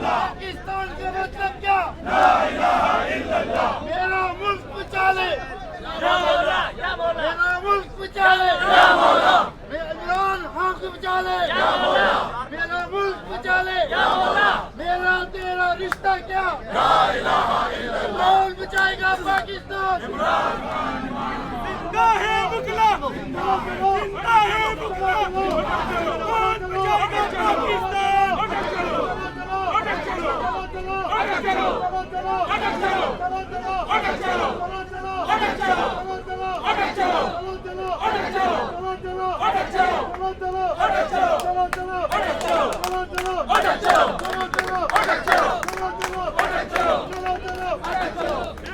पाकिस्तान का मतलब क्या? ला इलाहा इल्लल्लाह। मेरा मुल्क बचा ले, मेरा मुल्क बचा ले, इमरान खान को बचा ले, मेरा मुल्क बचा ले, मेरा तेरा रिश्ता क्या? ला इलाहा इल्लल्लाह। कौन बचाएगा पाकिस्तान? जिंदा है मुगला, जिंदा है मुगला, कौन बचाएगा पाकिस्तान? चलो